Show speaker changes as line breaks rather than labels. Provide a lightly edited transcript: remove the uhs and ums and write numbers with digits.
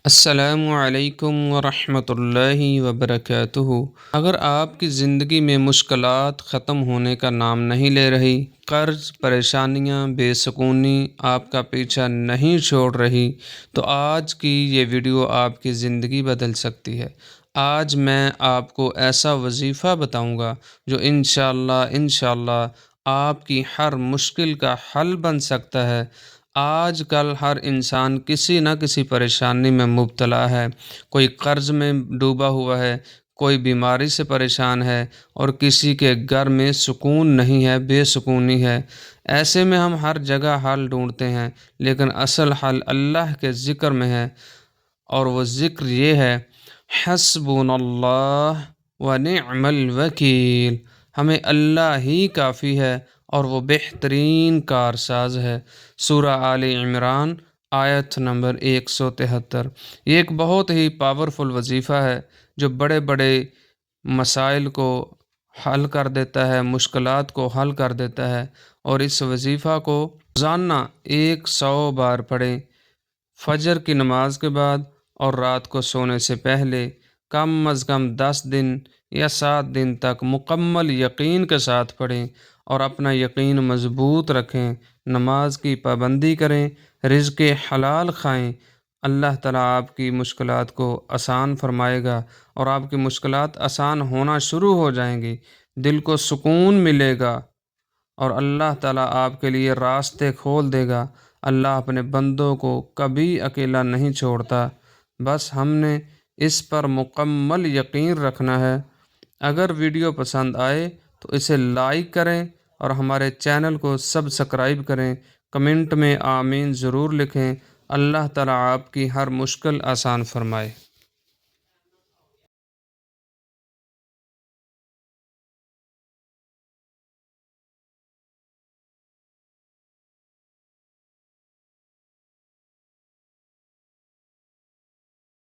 السلام علیکم ورحمۃ اللہ وبرکاتہ۔ اگر آپ کی زندگی میں مشکلات ختم ہونے کا نام نہیں لے رہی، قرض، پریشانیاں، بے سکونی آپ کا پیچھا نہیں چھوڑ رہی، تو آج کی یہ ویڈیو آپ کی زندگی بدل سکتی ہے۔ آج میں آپ کو ایسا وظیفہ بتاؤں گا جو انشاءاللہ آپ کی ہر مشکل کا حل بن سکتا ہے۔ آج کل ہر انسان کسی نہ کسی پریشانی میں مبتلا ہے، کوئی قرض میں ڈوبا ہوا ہے، کوئی بیماری سے پریشان ہے، اور کسی کے گھر میں سکون نہیں ہے، بے سکونی ہے۔ ایسے میں ہم ہر جگہ حل ڈھونڈتے ہیں، لیکن اصل حل اللہ کے ذکر میں ہے، اور وہ ذکر یہ ہے: حسبنا اللہ ونعم الوکیل۔ ہمیں اللہ ہی کافی ہے اور وہ بہترین کارساز ہے۔ سورہ آل عمران آیت نمبر 173۔ یہ ایک بہت ہی پاورفل وظیفہ ہے جو بڑے بڑے مسائل کو حل کر دیتا ہے، مشکلات کو حل کر دیتا ہے۔ اور اس وظیفہ کو روزانہ 100 بار پڑھیں، فجر کی نماز کے بعد اور رات کو سونے سے پہلے، کم از کم 10 دن یا 7 دن تک مکمل یقین کے ساتھ پڑھیں اور اپنا یقین مضبوط رکھیں۔ نماز کی پابندی کریں، رزق حلال کھائیں۔ اللہ تعالیٰ آپ کی مشکلات کو آسان فرمائے گا اور آپ کی مشکلات آسان ہونا شروع ہو جائیں گی، دل کو سکون ملے گا، اور اللہ تعالیٰ آپ کے لیے راستے کھول دے گا۔ اللہ اپنے بندوں کو کبھی اکیلا نہیں چھوڑتا، بس ہم نے اس پر مکمل یقین رکھنا ہے۔ اگر ویڈیو پسند آئے تو اسے لائک کریں اور ہمارے چینل کو سبسکرائب کریں۔ کمنٹ میں آمین ضرور لکھیں۔ اللہ تعالیٰ آپ کی ہر مشکل آسان فرمائے۔